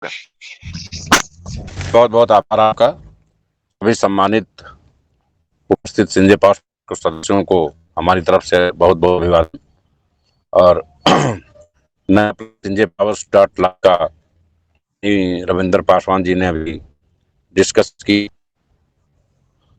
बहुत बहुत आभार आपका। सभी सम्मानित उपस्थित संजय पावर के सदस्यों को हमारी तरफ से बहुत बहुत अभिवादन। और मैं संजय पावर डॉट लॉ का रविंद्र पासवान जी ने अभी डिस्कस की।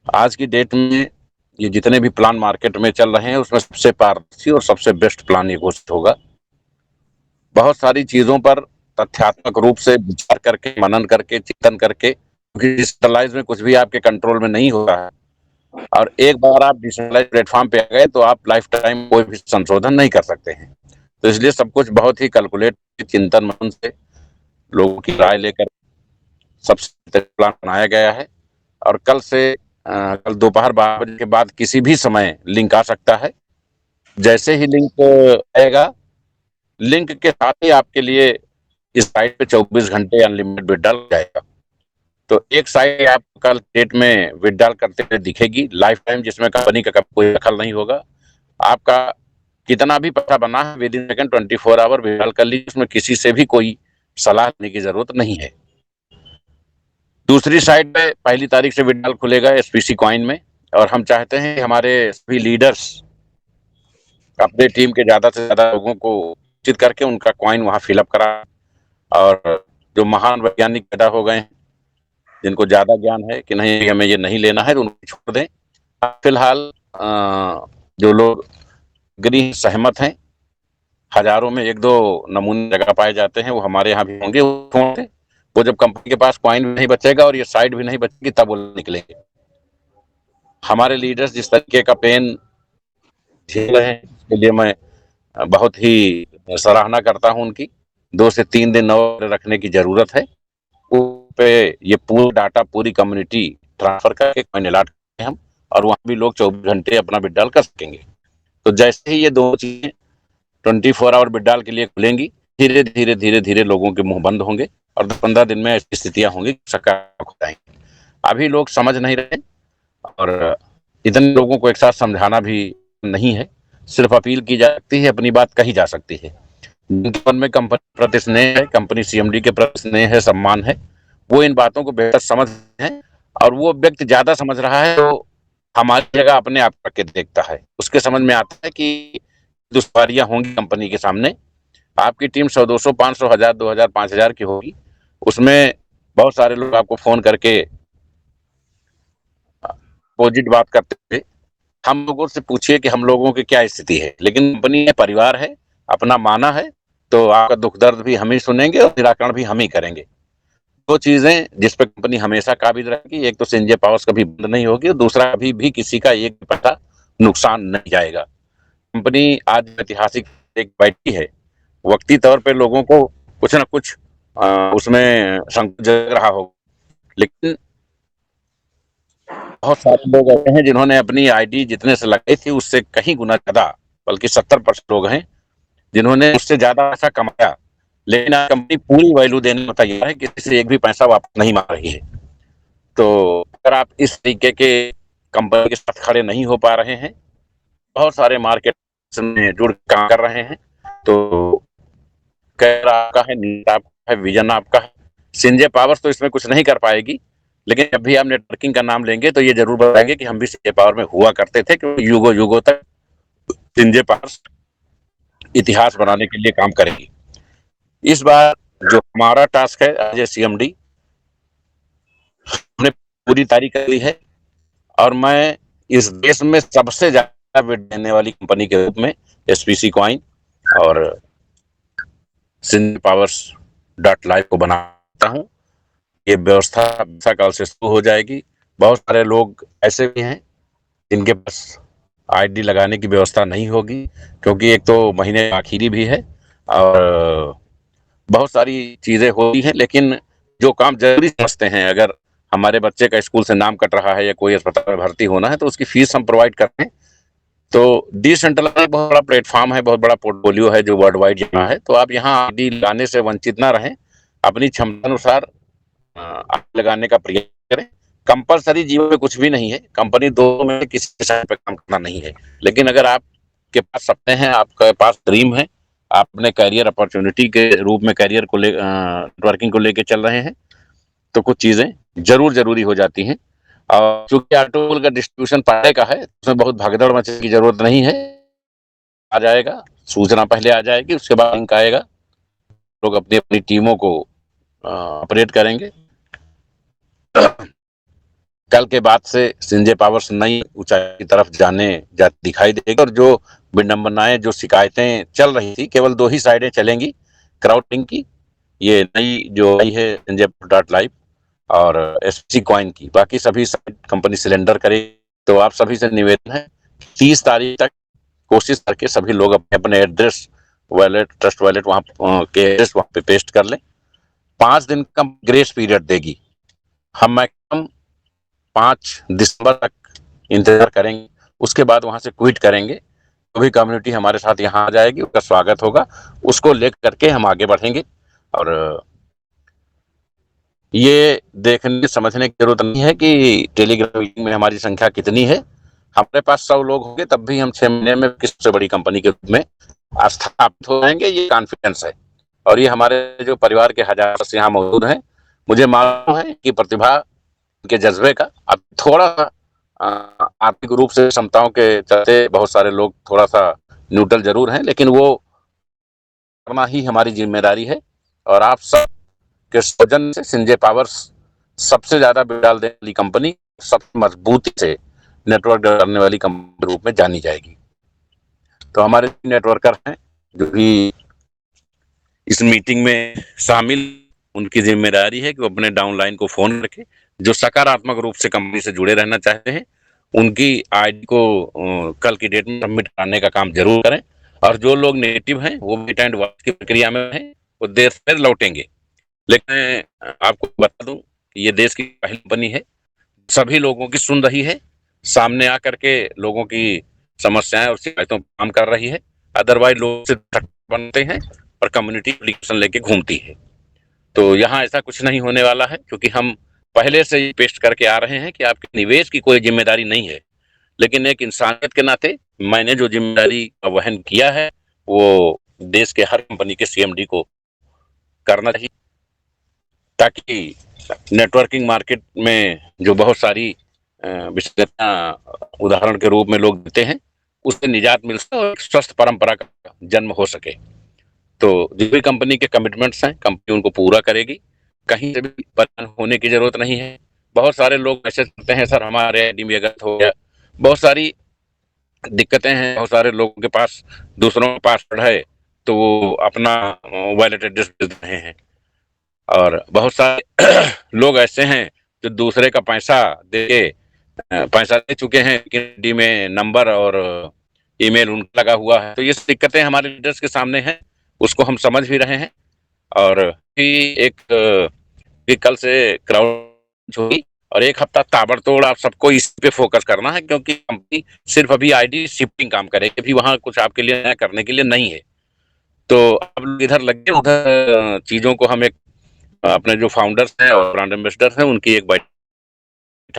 आज की डेट में ये जितने भी प्लान मार्केट में चल रहे हैं उसमें सबसे पारदर्शी और सबसे बेस्ट प्लान ये घोषित होगा। बहुत सारी चीजों पर तथ्यात्मक रूप से विचार करके, मनन करके, चिंतन करके, क्योंकि डिजिटलाइज में कुछ भी आपके कंट्रोल में नहीं होता है। और एक बार आप डिजिटलाइज प्लेटफॉर्म पे आ गए तो आप लाइफ टाइम कोई भी संशोधन नहीं कर सकते हैं। तो इसलिए सब कुछ बहुत ही कैलकुलेट, चिंतन मनन से, लोगों की राय लेकर सबसे प्लान बनाया गया है। और कल दोपहर 12 बजे के बाद किसी भी समय लिंक आ सकता है। जैसे ही लिंक आएगा, लिंक के साथ ही आपके लिए इस साइट पे 24 घंटे अनलिमिटेड विड्रॉल जाएगा। तो एक साइट आपको कल डेट में विड्रॉल करते हुए दिखेगी लाइफ टाइम, जिसमें कंपनी का कोई दखल नहीं होगा। आपका कितना भी पैसा बना है within second 24 hour withdrawal कर लीजिए, उसमें किसी से भी कोई सलाह लेने की जरूरत नहीं है। दूसरी साइड पे 1 तारीख से विड्रॉल खुलेगा एसपीसी कॉइन में। और हम चाहते हैं कि हमारे सभी लीडर्स अपने टीम के ज्यादा से ज्यादा लोगों को चित करके उनका कॉइन वहां फिलअप करा। और जो महान वैज्ञानिक पैदा हो गए हैं, जिनको ज्यादा ज्ञान है कि नहीं हमें ये नहीं लेना है, तो उनको छोड़ दें। फिलहाल जो लोग गृह सहमत हैं, हजारों में एक दो नमूने जगह पाए जाते हैं, वो हमारे यहाँ भी होंगे। वो जब कंपनी के पास कॉइन भी नहीं बचेगा और ये साइट भी नहीं बचेगी, तब वो निकलेंगे। हमारे लीडर्स जिस तरीके का पेन झेल रहे हैं, इसके लिए मैं बहुत ही सराहना करता हूं उनकी। 2 से 3 दिन और रखने की जरूरत है। पे ये पूरा डाटा पूरी कम्युनिटी ट्रांसफर करके कॉइन अलॉट करें हम, और वहां भी लोग 24 घंटे अपना विड्रॉल कर सकेंगे। तो जैसे ही ये दो चीजें 24 आवर विड्रॉल के लिए खुलेंगी, धीरे धीरे धीरे धीरे लोगों के मुंह बंद होंगे और 10-15 दिन में ऐसी स्थितियां होंगी सकारात्मक हो जाएंगी। अभी लोग समझ नहीं रहे, और इतने लोगों को एक साथ समझाना भी नहीं है। सिर्फ अपील की जा सकती है, अपनी बात कही जा सकती है। जिनके मन में कंपनी प्रति स्नेह है, कंपनी सीएमडी के प्रति स्नेह है, सम्मान है, वो इन बातों को बेहतर समझ है। और वो व्यक्ति ज्यादा समझ रहा है तो हमारी जगह अपने आप करके देखता है, उसके समझ में आता है कि दुश्वारियां होंगी कंपनी के सामने। आपकी टीम 100, 200, 500, 1000, 2000, 5000 की होगी, उसमें बहुत सारे लोग आपको फोन करके अपोजिट बात करते थे। हम लोगों से पूछिए कि हम लोगों की क्या स्थिति है, लेकिन कंपनी है, परिवार है, अपना माना है, तो आपका दुख दर्द भी हम ही सुनेंगे और निराकरण भी हम ही करेंगे। दो चीजें जिस पे कंपनी हमेशा काबिज रहेगी, एक तो संजय पावर्स कभी बंद नहीं होगी, और दूसरा कभी भी किसी का एक पैसा नुकसान नहीं जाएगा। कंपनी आज ऐतिहासिक एक बैठी है, वक्ती तौर पे लोगों को कुछ ना कुछ उसमें संकोच जग रहा हो, लेकिन बहुत सारे लोग ऐसे हैं जिन्होंने अपनी आईडी जितने से लगाई थी उससे कहीं गुना ज्यादा, बल्कि 70% लोग हैं जिन्होंने उससे ज्यादा पैसा कमाया। लेकिन आज कंपनी पूरी वैल्यू देने को तैयार है, किसी से एक भी पैसा वापस नहीं मांग रही है। तो अगर आप इस तरीके के कंपनी के साथ खड़े नहीं हो पा रहे हैं, बहुत सारे मार्केट में जुड़ काम कर रहे हैं, तो कैरियर आपका है, नीड आपका है, विजन आपका है। संजय पावर्स तो इसमें कुछ नहीं कर पाएगी, लेकिन जब भी आप नेटवर्किंग का नाम लेंगे तो ये जरूर बताएंगे कि हम भी संजय पावर में हुआ करते थे, क्योंकि युगों युगों तक संजय पावर्स इतिहास बनाने के लिए काम करेगी। इस बार जो हमारा टास्क है एज ए सीएमडी, हमने पूरी तैयारी कर ली है। और मैं इस देश में सबसे ज्यादा बिड देने वाली कंपनी के रूप में एसपीसी कॉइन और संजय पावर्स डॉट लाइव को बनाता हूँ। ये व्यवस्था कल से शुरू हो जाएगी। बहुत सारे लोग ऐसे भी हैं जिनके पास आईडी लगाने की व्यवस्था नहीं होगी, क्योंकि एक तो महीने आखिरी भी है और बहुत सारी चीजें होती हैं। लेकिन जो काम जरूरी समझते हैं, अगर हमारे बच्चे का स्कूल से नाम कट रहा है या कोई अस्पताल में भर्ती होना है, तो उसकी फीस हम प्रोवाइड करते हैं। तो डिसेंट्रलाइज बहुत बड़ा प्लेटफॉर्म है, बहुत बड़ा पोर्टफोलियो है जो वर्ल्ड वाइड यहाँ है। तो आप यहाँ आईडी लगाने से वंचित ना रहें, अपनी क्षमता अनुसार लगाने का प्रयास करें। कंपलसरी जीवन में कुछ भी नहीं है, कंपनी दो में किसी पे काम करना नहीं है। लेकिन अगर आपके पास सपने हैं, आपके पास ड्रीम है, अपने करियर अपॉर्चुनिटी के रूप में करियर को नेटवर्किंग को लेके चल रहे हैं, तो कुछ चीज़ें ज़रूरी हो जाती हैं। और चूँकि ऑटोमोबाइल का डिस्ट्रीब्यूशन पहले का है, उसमें बहुत भागदौड़ मचने की ज़रूरत नहीं है। आ जाएगा, सूचना पहले आ जाएगी, उसके बाद लिंक आएगा। लोग अपनी-अपनी टीमों को ऑपरेट करेंगे। कल के बाद से संजय पावर्स नई ऊँचाई की तरफ दिखाई देगा, और जो विडंबनाएँ, जो शिकायतें चल रही थी, केवल 2 ही साइडें चलेंगी क्राउडिंग की। ये नई जो आई है संजय डॉट लाइव और एसपीसी कॉइन की, बाकी सभी साइट कंपनी सिलेंडर करेगी। तो आप सभी से निवेदन है, 30 तारीख तक कोशिश करके सभी लोग अपने-अपने एड्रेस, वॉलेट, ट्रस्ट वॉलेट वहाँ के एड्रेस वहाँ पे पेस्ट कर लें। 5 दिन का ग्रेस पीरियड देगी। हम मैक्सिमम 5 दिसंबर तक इंतज़ार करेंगे, उसके बाद वहाँ से क्विट करेंगे। जो भी कम्युनिटी हमारे साथ यहाँ आ जाएगी, उसका स्वागत होगा, उसको लेकर के हम आगे बढ़ेंगे। और ये देखने समझने की ज़रूरत नहीं है कि टेलीग्राम मीटिंग में हमारी संख्या कितनी है। हमारे पास 100 लोग होंगे, तब भी हम 6 महीने में किसी बड़ी कंपनी के रूप में स्थापित हो जाएँगे, ये कॉन्फिडेंस है। और ये हमारे जो परिवार के हज़ार सदस्य यहाँ मौजूद हैं, मुझे मालूम है कि प्रतिभा के जज़्बे का अब थोड़ा-सा आर्थिक रूप से क्षमताओं के चलते बहुत सारे लोग थोड़ा-सा न्यूट्रल ज़रूर हैं, लेकिन वो करना ही हमारी ज़िम्मेदारी है। और आप सब के सौजन्य से संजय पावर्स सबसे ज़्यादा बिल डाल देने वाली कंपनी, सबसे मजबूती से नेटवर्क करने वाली कंपनी के रूप में जानी जाएगी। तो हमारे नेटवर्कर हैं, जो भी इस मीटिंग में शामिल, उनकी ज़िम्मेदारी है कि वो अपने डाउनलाइन को फ़ोन रखें। जो सकारात्मक रूप से कंपनी से जुड़े रहना चाहते हैं, उनकी आईडी को कल की डेट में सबमिट कराने का काम ज़रूर करें। और जो लोग नेगेटिव हैं, वो वेट एंड वॉच की प्रक्रिया में हैं, वो देर से लौटेंगे। लेकिन आपको बता दूँ कि ये देश की पहली कंपनी है, सभी लोगों की सुन रही है, सामने आकर के लोगों की समस्याएँ और शिकायतों पे काम कर रही है। अदरवाइज़ लोग से बनते हैं और कम्युनिटी एप्लीकेशन लेके घूमती है। तो यहाँ ऐसा कुछ नहीं होने वाला है, क्योंकि हम पहले से ही पेश करके आ रहे हैं कि आपके निवेश की कोई ज़िम्मेदारी नहीं है। लेकिन एक इंसानियत के नाते मैंने जो ज़िम्मेदारी का वहन किया है, वो देश के हर कंपनी के सीएमडी को करना चाहिए, ताकि नेटवर्किंग मार्केट में जो बहुत सारी विशेषज्ञता उदाहरण के रूप में लोग देते हैं, उससे निजात मिल सके और एक स्वस्थ परंपरा का जन्म हो सके। तो जो भी कंपनी के कमिटमेंट्स हैं, कंपनी उनको पूरा करेगी। कहीं से भी परेशान होने की ज़रूरत नहीं है। बहुत सारे लोग मैसेज करते हैं, सर हमारे आईडी में गलत हो गया। बहुत सारी दिक्कतें हैं, बहुत सारे लोगों के पास दूसरों का पासवर्ड है, तो वो अपना वॉलेट एड्रेस भेज रहे हैं। और बहुत सारे लोग ऐसे हैं, जो दूसरे का पैसा देके पैसा दे चुके हैं, लेकिन आईडी में नंबर और ईमेल उनका लगा हुआ है। तो ये दिक्कतें हमारे लीडर्स के सामने हैं, उसको हम समझ भी रहे हैं। और भी एक कि कल से क्राउड होगी, और 1 हफ्ता ताबड़तोड़ आप सबको इस पे फ़ोकस करना है, क्योंकि कंपनी सिर्फ़ अभी आईडी शिफ्टिंग काम करेगी, अभी वहाँ कुछ आपके लिए नया करने के लिए नहीं है। तो आप लोग इधर लगे, उधर चीज़ों को हम एक अपने जो फाउंडर्स हैं और ब्रांड एम्बेसडर्स हैं, उनकी एक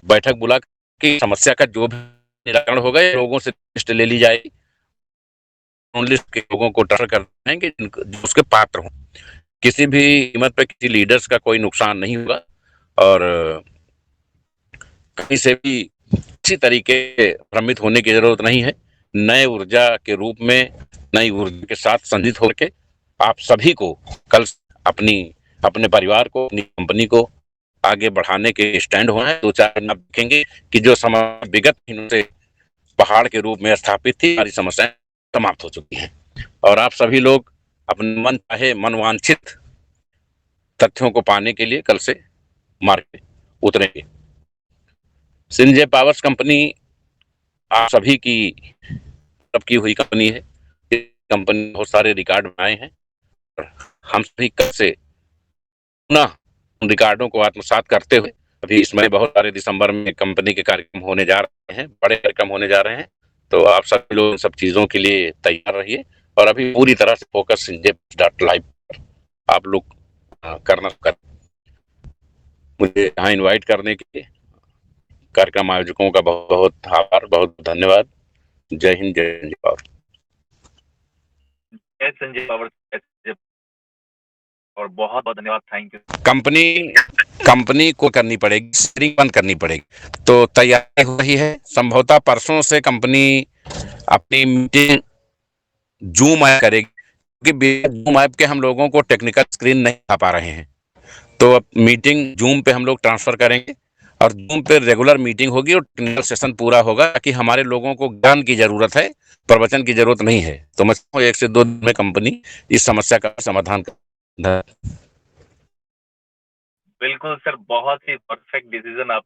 बैठक बुला के समस्या का जो भी निराकरण होगा, ये लोगों से लिस्ट ले ली जाएगी। उन लिस्ट के लोगों को ट्रांसफर कराएँगे जिनको जो उसके पात्र हों। किसी भी कीमत पे किसी लीडर्स का कोई नुकसान नहीं होगा, और कहीं से भी किसी तरीके से भ्रमित होने की ज़रूरत नहीं है। नए ऊर्जा के रूप में, नई ऊर्जा के साथ संजित होके आप सभी को कल अपनी अपने परिवार को, अपनी कंपनी को आगे बढ़ाने के स्टैंड होना है। 2-4 दिन आप देखेंगे कि जो समस्या विगत दिनों से पहाड़ के रूप में स्थापित थी, सारी समस्याएँ समाप्त हो चुकी हैं। और आप सभी लोग अपने मन चाहे मनवांछित तथ्यों को पाने के लिए कल से मार्केट उतरेंगे। संजय पावर्स कंपनी आप सभी की तब की हुई कंपनी है। इस कंपनी ने बहुत सारे रिकॉर्ड बनाए हैं, और हम सभी कल से पुनः उन रिकॉर्डों को आत्मसात करते हुए, अभी इसमें बहुत सारे दिसंबर में कंपनी के कार्यक्रम होने जा रहे हैं, बड़े कार्यक्रम होने जा रहे हैं। तो आप सभी लोग इन सब चीज़ों के लिए तैयार रहिए, और अभी पूरी तरह से फोकस संजय डॉट लाइव पर आप लोग करना कर मुझे यहाँ इनवाइट करने के लिए कार्यक्रम आयोजकों का बहुत-बहुत आभार, बहुत धन्यवाद। जय हिंद, जय हिंद। संजय पावर और बहुत-बहुत धन्यवाद, थैंक यू। कंपनी को करनी पड़ेगी, शेयरिंग बंद करनी पड़ेगी। तो तैयारी हो रही है, संभवतः परसों से कंपनी अपनी मीटिंग जूम ऐप करेगी, क्योंकि जूम ऐप के हम लोगों को टेक्निकल स्क्रीन नहीं आ पा रहे हैं। तो अब मीटिंग जूम पे हम लोग ट्रांसफर करेंगे और जूम पे रेगुलर मीटिंग होगी और टेक्निकल सेशन पूरा होगा, कि हमारे लोगों को ज्ञान की जरूरत है, प्रवचन की जरूरत नहीं है। तो मैं 1 से 2 दिन में कंपनी इस समस्या का समाधान कर। बिल्कुल सर, बहुत ही परफेक्ट डिसीजन आप